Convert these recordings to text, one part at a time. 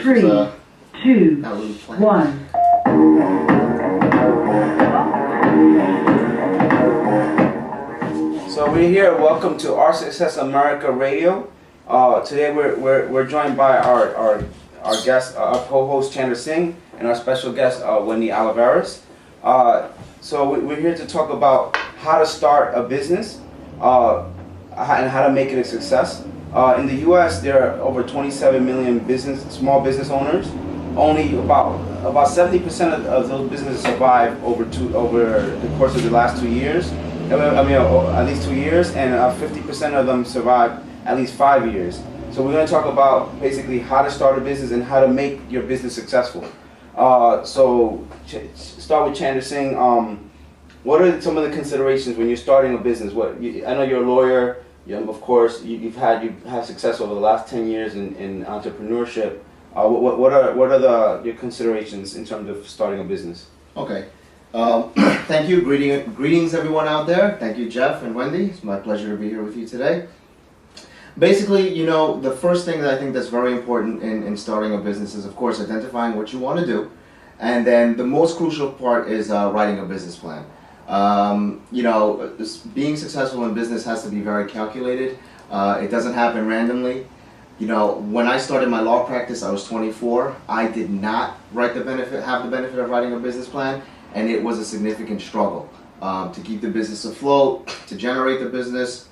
3, 2, 1. So we're here. Welcome to Our Success America Radio. Today we're joined by our guest, our co-host Chandra Singh, and our special guest Wendy Oliveras. So we're here to talk about how to start a business and how to make it a success. In the U.S., there are over 27 million small business owners. Only about 70% of those businesses survive over the course of the last 2 years. At least 2 years, and 50% of them survive at least 5 years. So we're going to talk about basically how to start a business and how to make your business successful. So start with Chandra Singh. What are some of the considerations when you're starting a business? I know you're a lawyer. Of course, you've had success over the last 10 years in entrepreneurship. What are your considerations in terms of starting a business? Okay. Thank you. Greetings everyone out there. Thank you, Jeff and Wendy. It's my pleasure to be here with you today. Basically, the first thing that I think that's very important in starting a business is, of course, identifying what you want to do. And then the most crucial part is writing a business plan. Being successful in business has to be very calculated. It doesn't happen randomly. When I started my law practice, I was 24. I did not have the benefit of writing a business plan, and it was a significant struggle to keep the business afloat, to generate the business.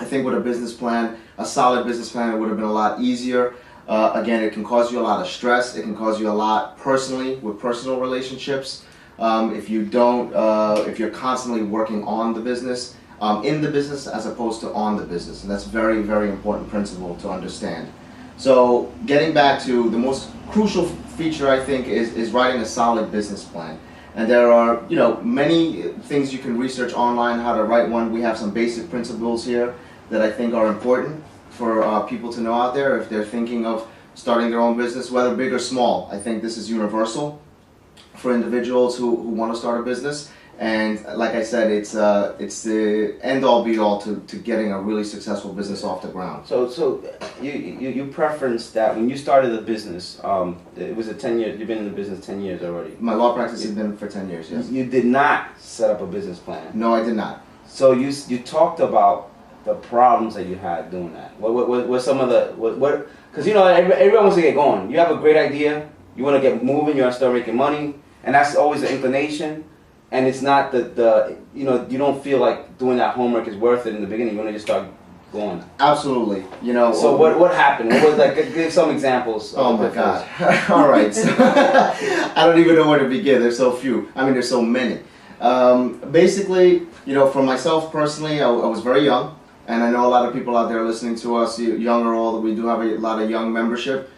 I think with a business plan, a solid business plan, it would have been a lot easier. Again, it can cause you a lot of stress. It can cause you a lot personally with personal relationships. If you're constantly working on the business, in the business as opposed to on the business. And that's very, very important principle to understand. So getting back to the most crucial feature, I think, is writing a solid business plan. And there are, many things you can research online how to write one. We have some basic principles here that I think are important for people to know out there if they're thinking of starting their own business, whether big or small. I think this is universal for individuals who want to start a business. And like I said, it's the end-all be-all to getting a really successful business off the ground. So you preference that when you started the business, it was 10 years. You've been in the business 10 years already. My law practice has been for 10 years. Yes. You did not set up a business plan. No, I did not. So you talked about the problems that you had doing that. What some of the because everyone wants to get going. You have a great idea. You want to get moving. You want to start making money, and that's always the inclination. And it's not you don't feel like doing that homework is worth it in the beginning. You want to just start going. Absolutely. So what happened? What was give some examples? Oh my God. All right. So, I don't even know where to begin. There's so few. There's so many. Basically, for myself personally, I was very young, and I know a lot of people out there listening to us, young or old. We do have a lot of young membership.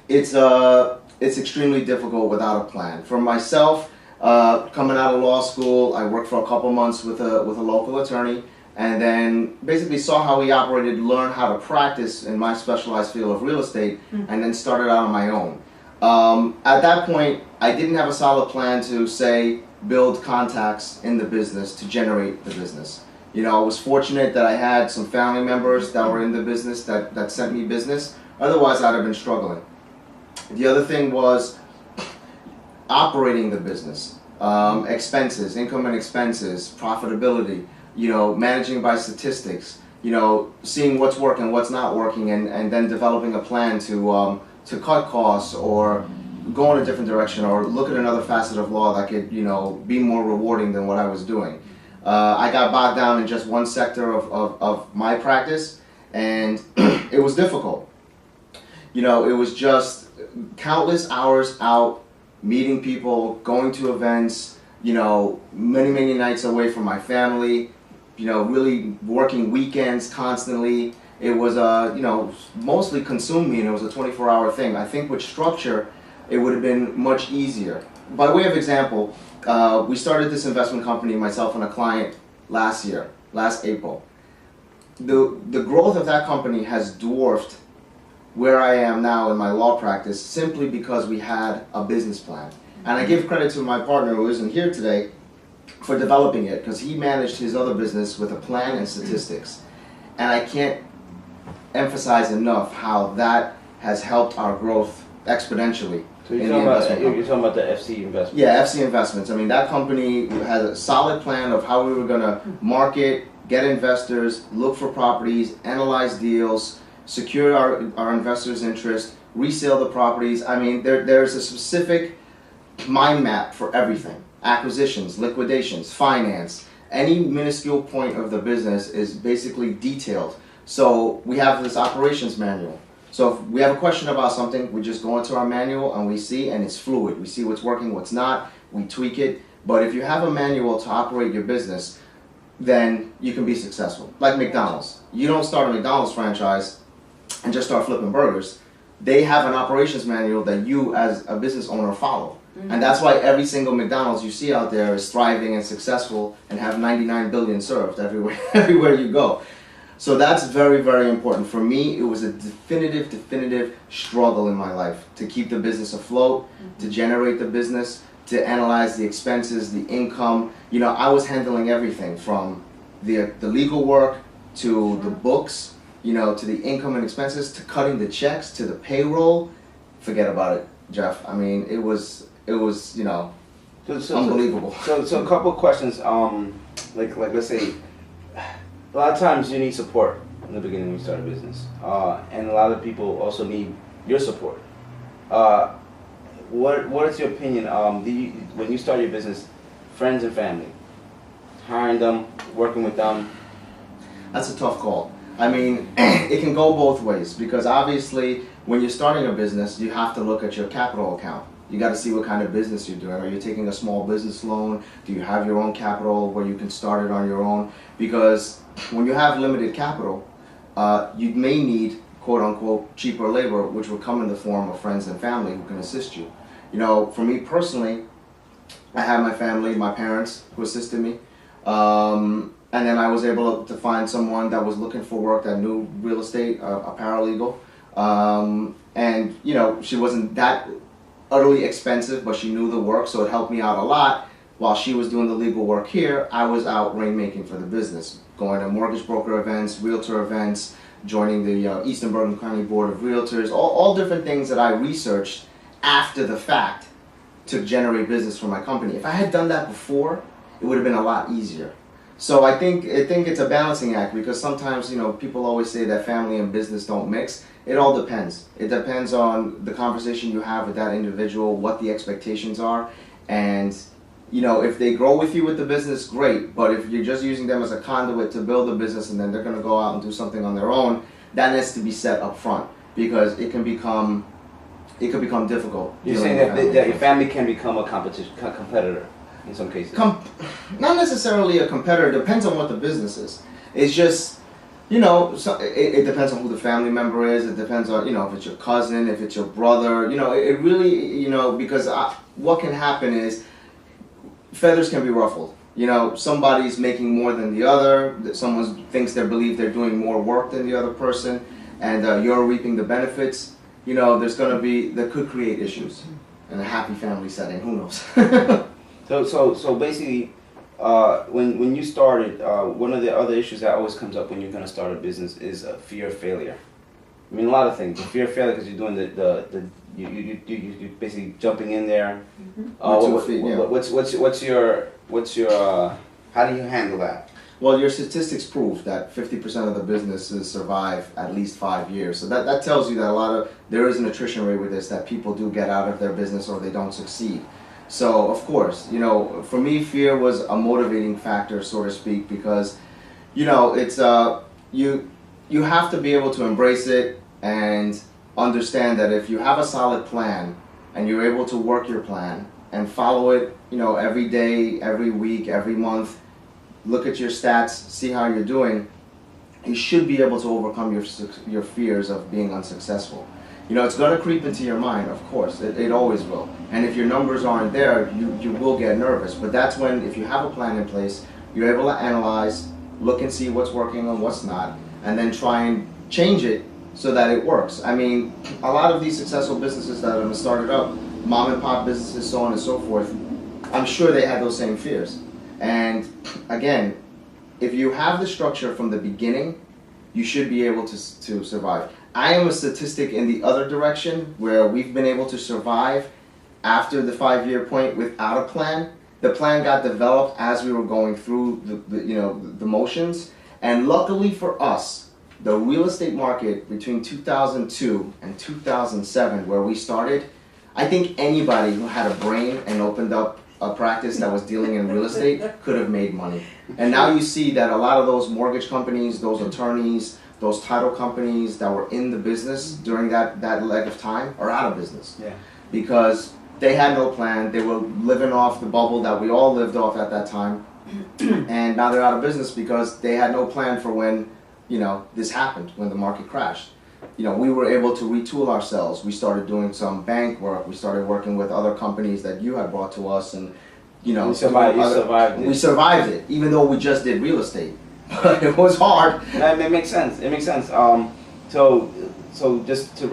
It's extremely difficult without a plan. For myself, coming out of law school, I worked for a couple months with a local attorney, and then basically saw how he operated, learned how to practice in my specialized field of real estate, and then started out on my own. At that point, I didn't have a solid plan to, say, build contacts in the business to generate the business. I was fortunate that I had some family members that were in the business that sent me business. Otherwise, I'd have been struggling. The other thing was operating the business, expenses, income and expenses, profitability, managing by statistics, seeing what's working, what's not working, and then developing a plan to cut costs or go in a different direction or look at another facet of law that could, be more rewarding than what I was doing. I got bogged down in just one sector of my practice, and it was difficult. It was just countless hours out, meeting people, going to events, many nights away from my family, really working weekends constantly. It was, mostly consumed me, and it was a 24-hour thing. I think with structure, it would have been much easier. By way of example, we started this investment company, myself and a client, last April. The growth of that company has dwarfed where I am now in my law practice simply because we had a business plan. And I give credit to my partner who isn't here today for developing it, because he managed his other business with a plan and statistics. And I can't emphasize enough how that has helped our growth exponentially. So you're talking about the FC investment? Yeah, FC Investments. I mean, that company had a solid plan of how we were going to market, get investors, look for properties, analyze deals, secure our investors' interest, resell the properties. I mean, there's a specific mind map for everything. Acquisitions, liquidations, finance. Any minuscule point of the business is basically detailed. So we have this operations manual. So if we have a question about something, we just go into our manual and we see, and it's fluid. We see what's working, what's not, we tweak it. But if you have a manual to operate your business, then you can be successful. Like McDonald's. You don't start a McDonald's franchise and just start flipping burgers. They have an operations manual that you as a business owner follow. Mm-hmm. And that's why every single McDonald's you see out there is thriving and successful and have 99 billion served everywhere you go. So that's very, very important. For me, it was a definitive struggle in my life to keep the business afloat, to generate the business, to analyze the expenses, the income. You know, I was handling everything from the legal work to the books, you know, to the income and expenses, to cutting the checks, to the payroll. Forget about it, Jeff. I mean, it was you know, unbelievable. So a couple of questions. Like let's say, a lot of times you need support in the beginning when you start a business, and a lot of people also need your support. What is your opinion? When you start your business, friends and family, hiring them, working with them? That's a tough call. I mean, it can go both ways, because obviously when you're starting a business, you have to look at your capital account. You got to see what kind of business you're doing. Are you taking a small business loan? Do you have your own capital where you can start it on your own? Because when you have limited capital, you may need, quote unquote, cheaper labor, which will come in the form of friends and family who can assist you. You know, for me personally, I have my family, my parents who assisted me. And then I was able to find someone that was looking for work that knew real estate, a paralegal. And, you know, she wasn't that utterly expensive, but she knew the work, so it helped me out a lot. While she was doing the legal work here, I was out rainmaking for the business, going to mortgage broker events, realtor events, joining the Eastern Bergen County Board of Realtors, all different things that I researched after the fact to generate business for my company. If I had done that before, it would have been a lot easier. So I think it's a balancing act, because sometimes, you know, people always say that family and business don't mix. It all depends. It depends on the conversation you have with that individual, what the expectations are, and, you know, if they grow with you with the business, great. But if you're just using them as a conduit to build a business and then they're going to go out and do something on their own, that needs to be set up front, because it could become difficult. You're saying that your family can become a competitor in some cases? Not necessarily a competitor. Depends on what the business is. It's just, you know, it depends on who the family member is. It depends on, you know, if it's your cousin, if it's your brother. You know, it really, you know, because what can happen is feathers can be ruffled. You know, somebody's making more than the other. Someone thinks believe they're doing more work than the other person, and you're reaping the benefits. You know, that could create issues in a happy family setting. Who knows? So basically, when you started, one of the other issues that always comes up when you're going to start a business is fear of failure. I mean, a lot of things. The fear of failure because you're doing you're basically jumping in there. What's your how do you handle that? Well, your statistics prove that 50% of the businesses survive at least 5 years. So that tells you that there is an attrition rate with this, that people do get out of their business or they don't succeed. So, of course, you know, for me, fear was a motivating factor, so to speak, because, you know, it's you have to be able to embrace it and understand that if you have a solid plan and you're able to work your plan and follow it, you know, every day, every week, every month, look at your stats, see how you're doing, you should be able to overcome your fears of being unsuccessful. You know, it's going to creep into your mind, of course. It always will. And if your numbers aren't there, you will get nervous. But that's when, if you have a plan in place, you're able to analyze, look and see what's working and what's not, and then try and change it so that it works. I mean, a lot of these successful businesses that have started up, mom and pop businesses, so on and so forth, I'm sure they had those same fears. And again, if you have the structure from the beginning, you should be able to survive. I am a statistic in the other direction where we've been able to survive after the 5-year point without a plan. The plan got developed as we were going through the motions, and luckily for us, the real estate market between 2002 and 2007, where we started, I think anybody who had a brain and opened up a practice that was dealing in real estate could have made money. And now you see that a lot of those mortgage companies, those attorneys, those title companies that were in the business during that leg of time are out of business. Yeah. Because they had no plan. They were living off the bubble that we all lived off at that time. And now they're out of business because they had no plan for when, this happened, when the market crashed. We were able to retool ourselves. We started doing some bank work. We started working with other companies that you had brought to us, and we survived it. We survived it, even though we just did real estate. But it was hard. It makes sense. It makes sense. So just to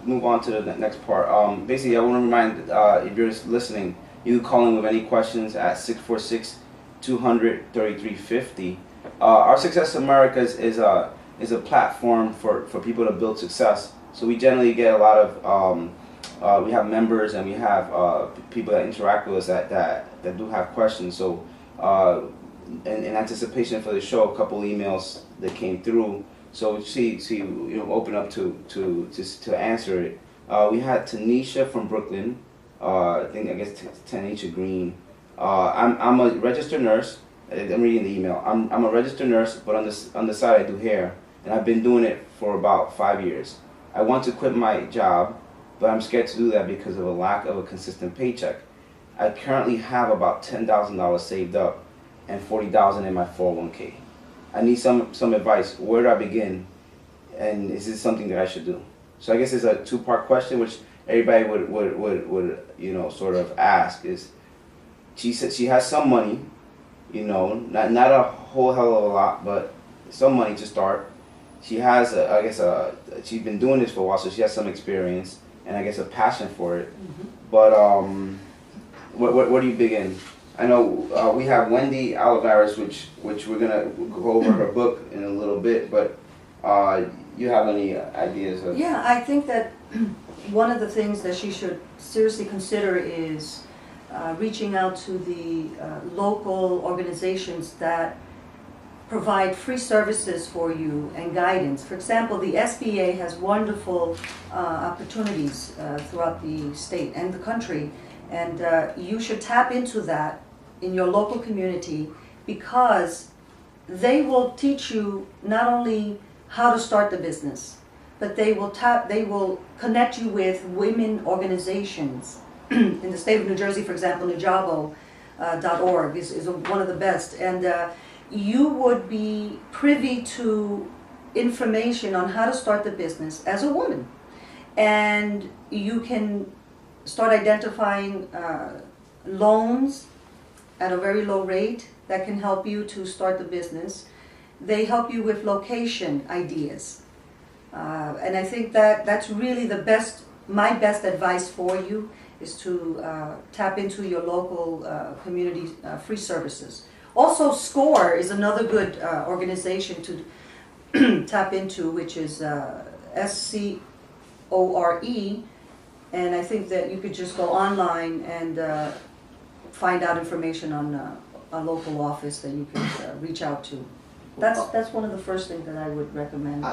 move on to the next part. Basically, I want to remind if you're listening, you can call in with any questions at 646-200-3350. Our Success America is a platform for people to build success. So we generally get a lot of we have members, and we have people that interact with us that do have questions. So in anticipation for the show, a couple emails that came through. So open up to answer it. We had Tanisha from Brooklyn. I guess Tanisha Green. I'm a registered nurse. I'm reading the email. I'm a registered nurse, but on the side I do hair, and I've been doing it for about 5 years. I want to quit my job, but I'm scared to do that because of a lack of a consistent paycheck. I currently have about $10,000 saved up and $40,000 in my 401k. I need some advice. Where do I begin? And is this something that I should do? So I guess it's a two-part question, which everybody would sort of ask. Is she said she has some money, not a whole hell of a lot, but some money to start. She has she's been doing this for a while, so she has some experience and I guess a passion for it. Mm-hmm. But where do you begin? I know we have Wendy Oliveras, which we're gonna go over her book in a little bit, but you have any ideas of? Yeah, I think that one of the things that she should seriously consider is reaching out to the local organizations that provide free services for you and guidance. For example, the SBA has wonderful opportunities throughout the state and the country, and you should tap into that in your local community, because they will teach you not only how to start the business, but they will connect you with women organizations. In the state of New Jersey, for example, Nujabo.org is one of the best, and you would be privy to information on how to start the business as a woman, and you can start identifying loans at a very low rate that can help you to start the business. They help you with location ideas, and I think that's really my best advice for you is to tap into your local community free services. Also, SCORE is another good organization to tap into, which is SCORE, and I think that you could just go online and find out information on a local office that you can reach out to. That's one of the first things that I would recommend.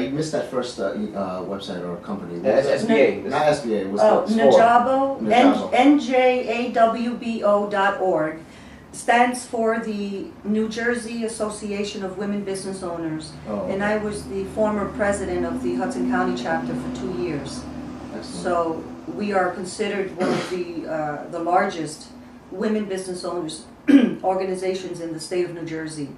You missed that first website or company. That's SBA. Not SBA. It was Nujabo, Nujabo. NJAWBO.org stands for the New Jersey Association of Women Business Owners. And I was the former president of the Hudson County chapter for 2 years. Excellent. So we are considered one of the largest women business owners organizations in the state of New Jersey.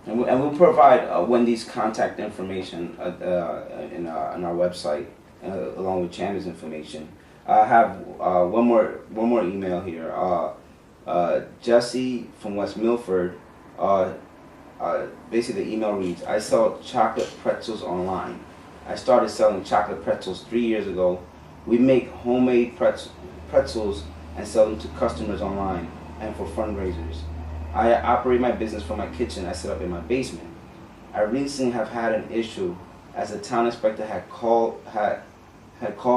And we'll provide Wendy's contact information on our website, along with Chandler's information. I have one more email here. Jesse from West Milford. Basically, the email reads: I sell chocolate pretzels online. I started selling chocolate pretzels 3 years ago. We make homemade pretzels and sell them to customers online and for fundraisers. I operate my business from my kitchen I set up in my basement. I recently have had an issue as the town inspector had called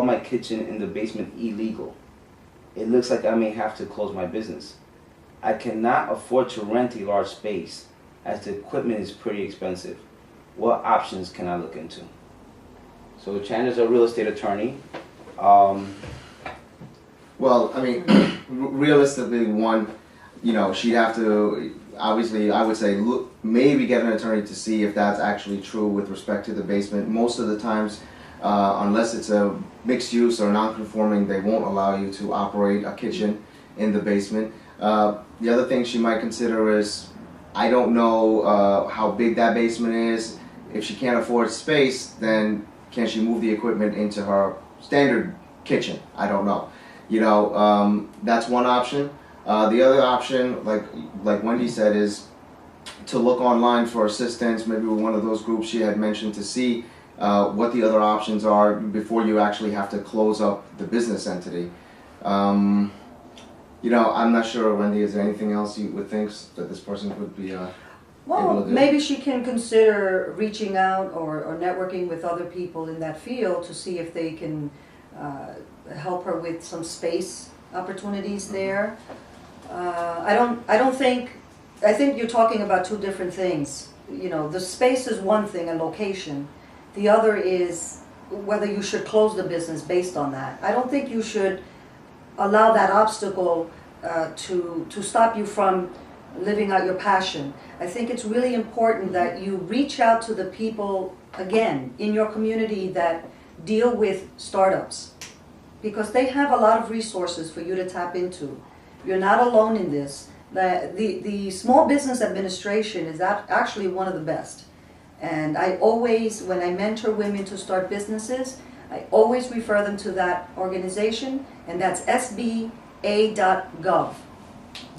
my kitchen in the basement illegal. It looks like I may have to close my business. I cannot afford to rent a large space as the equipment is pretty expensive. What options can I look into? So Chandler's a real estate attorney. Well, I mean, realistically, one, you know, she'd have to, obviously, I would say, look, maybe get an attorney to see if that's actually true with respect to the basement. Most of the times, unless it's a mixed use or non-conforming, they won't allow you to operate a kitchen in the basement. The other thing she might consider is, I don't know how big that basement is. If she can't afford space, then can she move the equipment into her standard kitchen? I don't know. You know, that's one option. The other option, like Wendy said, is to look online for assistance, maybe with one of those groups she had mentioned, to see what the other options are before you actually have to close up the business entity. You know, I'm not sure, Wendy, is there anything else you would think that this person could be able Well, to do? maybe she can consider reaching out or networking with other people in that field to see if they can help her with some space opportunities there. I think you're talking about two different things. You know, the space is one thing, and location. The other is whether you should close the business based on that. I don't think you should allow that obstacle to stop you from living out your passion. I think it's really important that you reach out to the people, again, in your community that deal with startups, because they have a lot of resources for you to tap into. You're not alone in this. The Small Business Administration is actually one of the best. And I always, when I mentor women to start businesses, I always refer them to that organization, and that's sba.gov,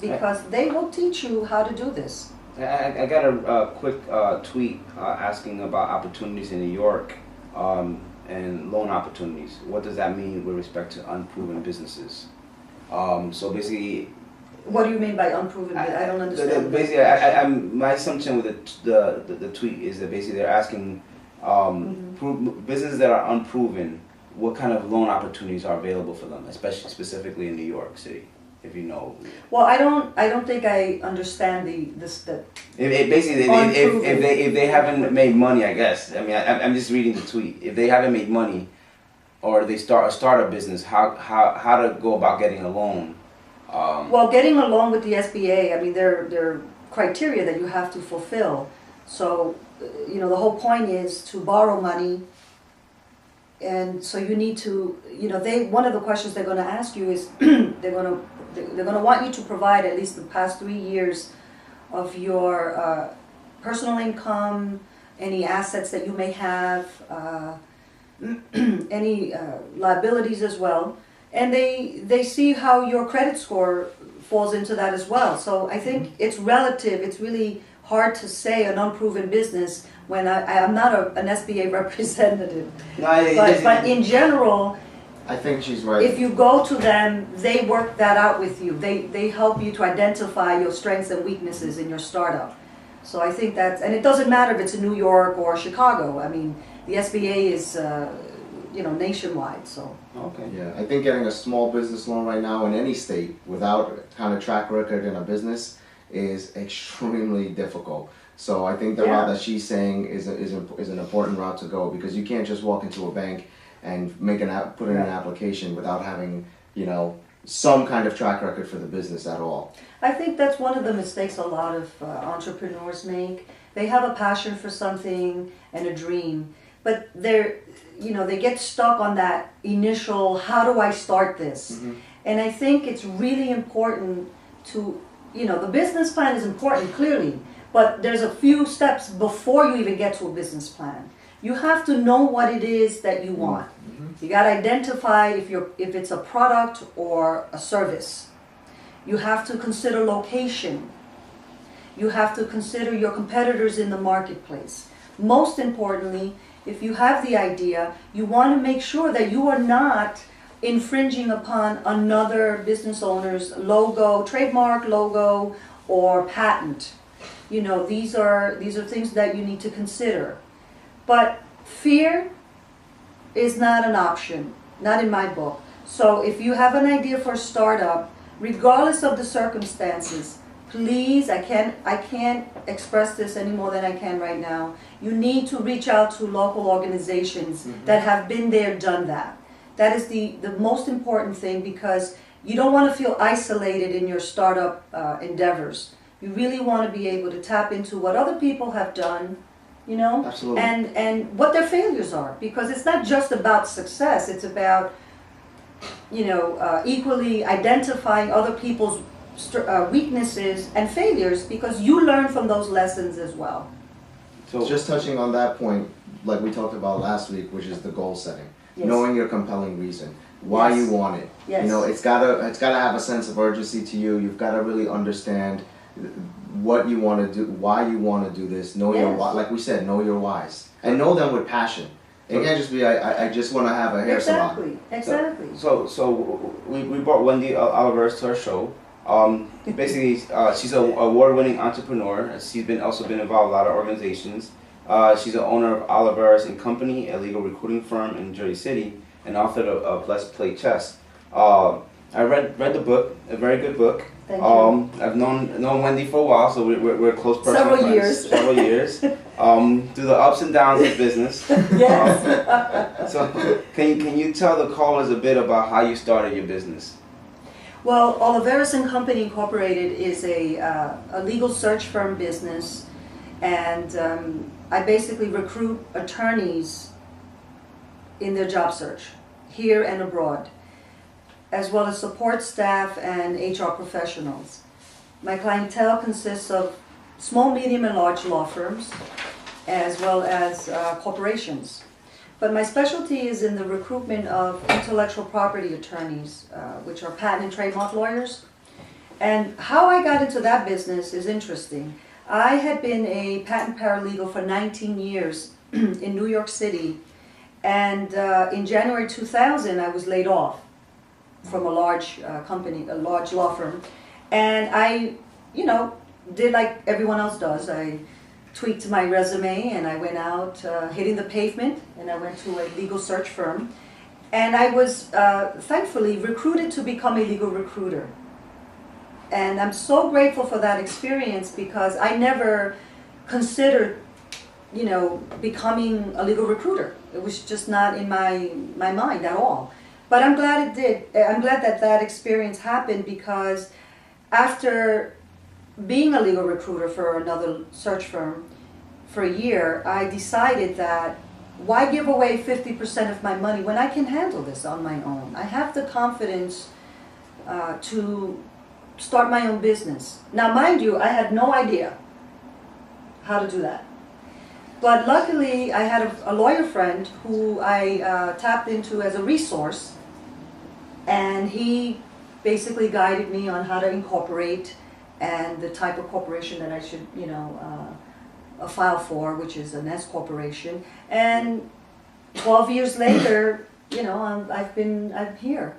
because they will teach you how to do this. I got a quick tweet asking about opportunities in New York and loan opportunities. What does that mean with respect to unproven businesses? So basically, What do you mean by unproven? I don't understand. Basically, my assumption with the tweet is that basically they're asking businesses that are unproven, what kind of loan opportunities are available for them, especially specifically in New York City, if you know. Well, I don't think I understand If they haven't made money, I guess. I mean, I'm just reading the tweet. If they haven't made money, or they start a business, how to go about getting a loan? Well, getting a loan with the SBA, I mean, there are criteria that you have to fulfill. So, you know, the whole point is to borrow money, and so you need to, you know, one of the questions they're going to ask you is they're going to want you to provide at least the past 3 years of your personal income, any assets that you may have, any liabilities as well. And they see how your credit score falls into that as well. So I think it's relative. It's really hard to say an unproven business when I'm not an SBA representative. But in general, I think she's right. if you go to them, they work that out with you. They help you to identify your strengths and weaknesses in your startup. So I think that's, and it doesn't matter if it's in New York or Chicago. I mean, the SBA is, you know, nationwide, so. Okay. Yeah, I think getting a small business loan right now in any state without kind of track record in a business is extremely difficult. So I think the route that she's saying is an important route to go, because you can't just walk into a bank and put in an application without having, you know, some kind of track record for the business at all. I think that's one of the mistakes a lot of entrepreneurs make. They have a passion for something and a dream, but they get stuck on that initial, how do I start this? Mm-hmm. And I think it's really important to, you know, the business plan is important, clearly, but there's a few steps before you even get to a business plan. You have to know what it is that you want. Mm-hmm. You got to identify if it's a product or a service. You have to consider location. You have to consider your competitors in the marketplace. Most importantly, if you have the idea, you want to make sure that you are not infringing upon another business owner's logo, trademark, logo, or patent. You know, these are things that you need to consider. But fear is not an option, not in my book. So if you have an idea for a startup, regardless of the circumstances, please, I can't express this any more than I can right now. You need to reach out to local organizations that have been there, done that. That is the most important thing, because you don't want to feel isolated in your startup endeavors. You really want to be able to tap into what other people have done, you know, Absolutely. and what their failures are, because it's not just about success. It's about, you know, equally identifying other people's weaknesses and failures, because you learn from those lessons as well. So Just touching on that point, like we talked about last week, which is the goal setting. Yes. Knowing your compelling reason, why Yes. you want it. Yes. You know, it's gotta have a sense of urgency to you. You've got to really understand what you want to do, why you want to do this. Know your Yes. why, like we said, know your whys, and know them with passion. It can't just be I just want to have a hair salon. Exactly. So we brought Wendy Oliveras to our show. Basically, she's an award-winning entrepreneur. She's also been involved in a lot of organizations. She's the owner of Oliveras and Company, a legal recruiting firm in Jersey City, and author of Let's Play Chess. I read the book, a very good book. Thank you. I've known Wendy for a while, so we're close personal Several friends. years. Several years. Through the ups and downs of business. Yes. So can you tell the callers a bit about how you started your business? Well, Oliveras and Company Incorporated is a legal search firm business, and I basically recruit attorneys in their job search, here and abroad, as well as support staff and HR professionals. My clientele consists of small, medium, and large law firms, as well as corporations. But my specialty is in the recruitment of intellectual property attorneys, which are patent and trademark lawyers. And how I got into that business is interesting. I had been a patent paralegal for 19 years in New York City, and in January 2000 I was laid off from a large company, a large law firm. And I, you know, did like everyone else does. I tweaked my resume and I went out hitting the pavement, and I went to a legal search firm, and I was thankfully recruited to become a legal recruiter. And I'm so grateful for that experience, because I never considered, you know, becoming a legal recruiter. It was just not in my mind at all. But I'm glad it did. I'm glad that that experience happened, because after being a legal recruiter for another search firm for a year, I decided that why give away 50% of my money when I can handle this on my own? I have the confidence to start my own business. Now, mind you, I had no idea how to do that. But luckily, I had a lawyer friend who I tapped into as a resource, and he basically guided me on how to incorporate and the type of corporation that I should, you know, file for, which is an S corporation. And 12 years later, you know, I'm here.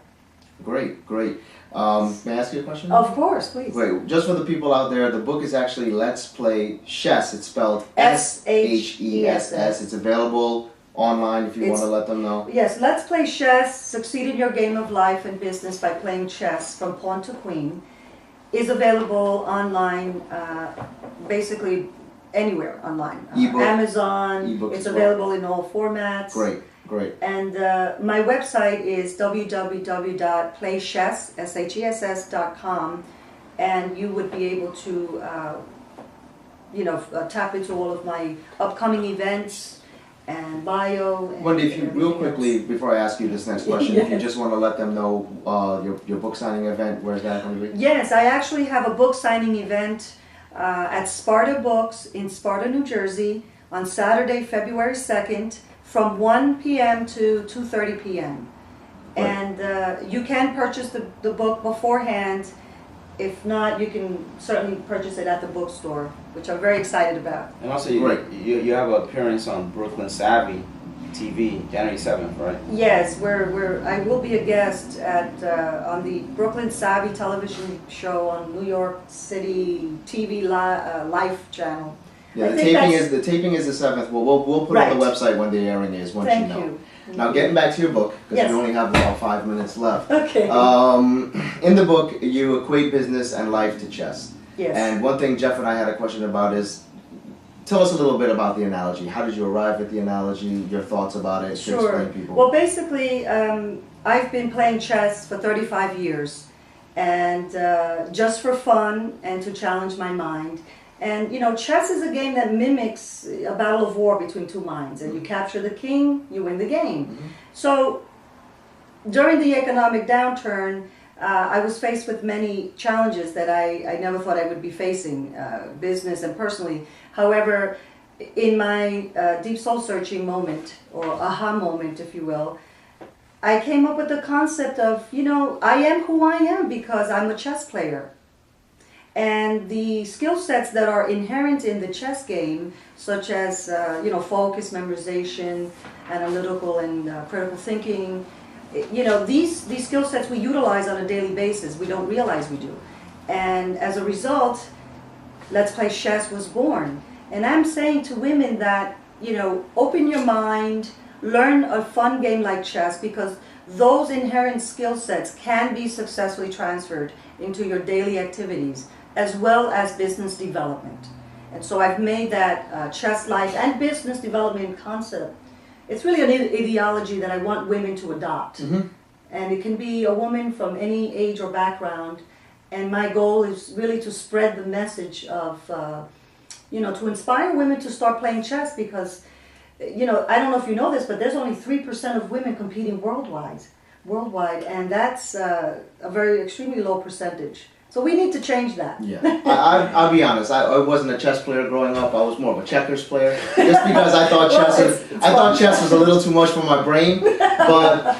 Great. May I ask you a question? Of course, please. Great. Just for the people out there, the book is actually Let's Play SHESS. It's spelled SHESS. It's available online if you want to let them know. Yes, Let's Play Chess, Succeed in Your Game of Life and Business by Playing Chess from Pawn to Queen, is available online, basically anywhere online. Ebook, Amazon, ebook it's as available well. in all formats. Great. And my website is www.playchess.com, and you would be able to, you know, tap into all of my upcoming events and bio. And Wendy, if you real everything quickly, else. before I ask you this next question, if you just want to let them know your book signing event, where's that going to be? Yes, I actually have a book signing event at Sparta Books in Sparta, New Jersey on Saturday, February 2nd from 1 p.m. to 2:30 p.m. Right. And you can purchase the book beforehand. If not, you can certainly purchase it at the bookstore, which I'm very excited about. And also, you have an appearance on Brooklyn Savvy TV, January 7th, right? Yes, I will be a guest at on the Brooklyn Savvy television show on New York City TV Life channel. Yeah, I the think taping that's- is the taping is the 7th. We'll put it on the website when the airing is once Thank you know. you. Now getting back to your book because Yes. we only have about 5 minutes left. Okay. In the book, you equate business and life to chess. Yes. And one thing Jeff and I had a question about is, tell us a little bit about the analogy. How did you arrive at the analogy? Your thoughts about it? To Sure. explain to people. Well, basically, I've been playing chess for 35 years, and just for fun and to challenge my mind. And you know, chess is a game that mimics a battle of war between two minds, and you capture the king, you win the game. Mm-hmm. So during the economic downturn, I was faced with many challenges that I never thought I would be facing, business and personally. However, in my deep soul searching moment, or aha moment, if you will, I came up with the concept of, you know, I am who I am because I'm a chess player. And the skill sets that are inherent in the chess game, such as, you know, focus, memorization, analytical and critical thinking, you know, these skill sets we utilize on a daily basis. We don't realize we do. And as a result, Let's Play SHESS was born. And I'm saying to women that, you know, open your mind, learn a fun game like chess, because those inherent skill sets can be successfully transferred into your daily activities as well as business development. And so I've made that chess life and business development concept. It's really an ideology that I want women to adopt. Mm-hmm. And it can be a woman from any age or background. And my goal is really to spread the message of, you know, to inspire women to start playing chess, because, you know, I don't know if you know this, but there's only 3% of women competing worldwide, and that's a very extremely low percentage. So we need to change that. Yeah, I'll be honest. I wasn't a chess player growing up. I was more of a checkers player, just because I thought chess was a little too much for my brain. But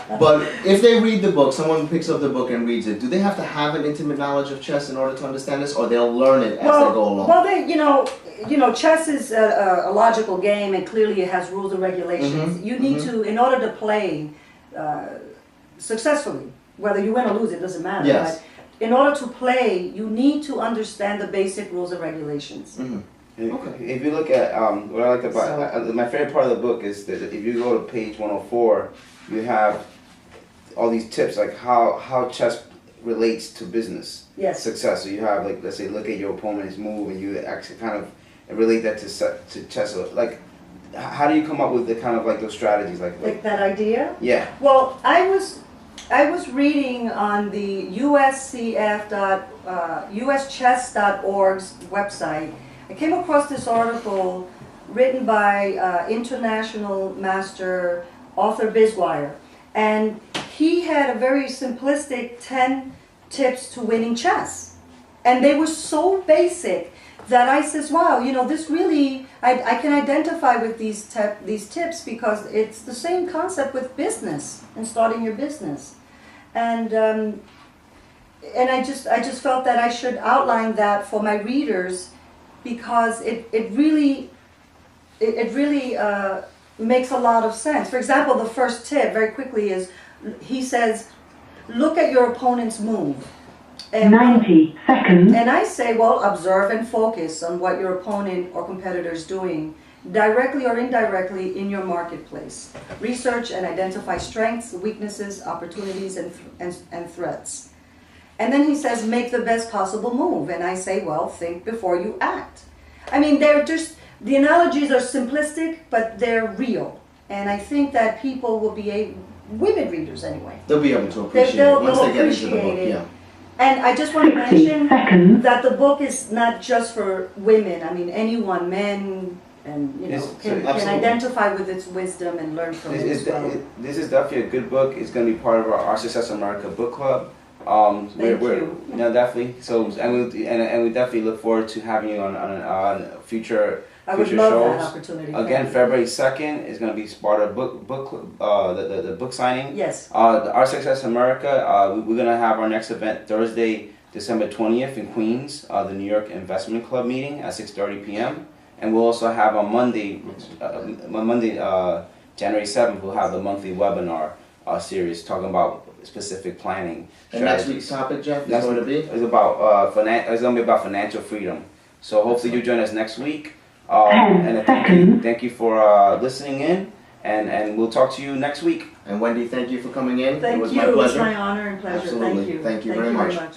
if they read the book, someone picks up the book and reads it, do they have to have an intimate knowledge of chess in order to understand this, or they'll learn it as they go along? Well, you know, chess is a logical game, and clearly it has rules and regulations. Mm-hmm. You need to, in order to play successfully, whether you win or lose, it doesn't matter. Yes. But in order to play, you need to understand the basic rules and regulations. Mm-hmm. If you look at what I like about my favorite part of the book is that if you go to page 104, you have all these tips like how chess relates to business success. So you have, like, let's say, look at your opponent's move, and you actually kind of relate that to chess. Like, how do you come up with the kind of like those strategies, Like that idea? Yeah. Well, I was reading on the uschess.org's website. I came across this article written by international master author Biswire, and he had a very simplistic 10 tips to winning chess, and they were so basic that I says, wow, you know, this really, I can identify with these tips, because it's the same concept with business and starting your business. And I just felt that I should outline that for my readers, because it really makes a lot of sense. For example, the first tip, very quickly, is he says, look at your opponent's move. And 90 seconds. And I say, well, observe and focus on what your opponent or competitor is doing, directly or indirectly, in your marketplace. Research and identify strengths, weaknesses, opportunities, and threats. And then he says, make the best possible move. And I say, well, think before you act. I mean, the analogies are simplistic, but they're real. And I think that people will be women readers anyway. They'll be able to appreciate it once they get into the book. Yeah. And I just want to 60 mention seconds. that the book is not just for women. I mean, anyone, men, and you know, can identify with its wisdom and learn from it as well. This is definitely a good book. It's going to be part of our Success America book club. Thank you. No, definitely. So, and we definitely look forward to having you on future. I would love that opportunity. Again, February 2nd is going to be part of the book signing. Yes. Our Success America, we're going to have our next event Thursday, December 20th in Queens, the New York Investment Club meeting at 6:30 p.m. And we'll also have on Monday, January 7th, we'll have the monthly webinar series talking about specific planning And next week's topic, Jeff, is going to be? It's about it's going to be about financial freedom. So hopefully you join us next week. And thank you for listening in, and we'll talk to you next week. And Wendy, thank you for coming in. Thank it was you. my It was pleasure. my honor and pleasure. Absolutely. Thank you. Thank you very much.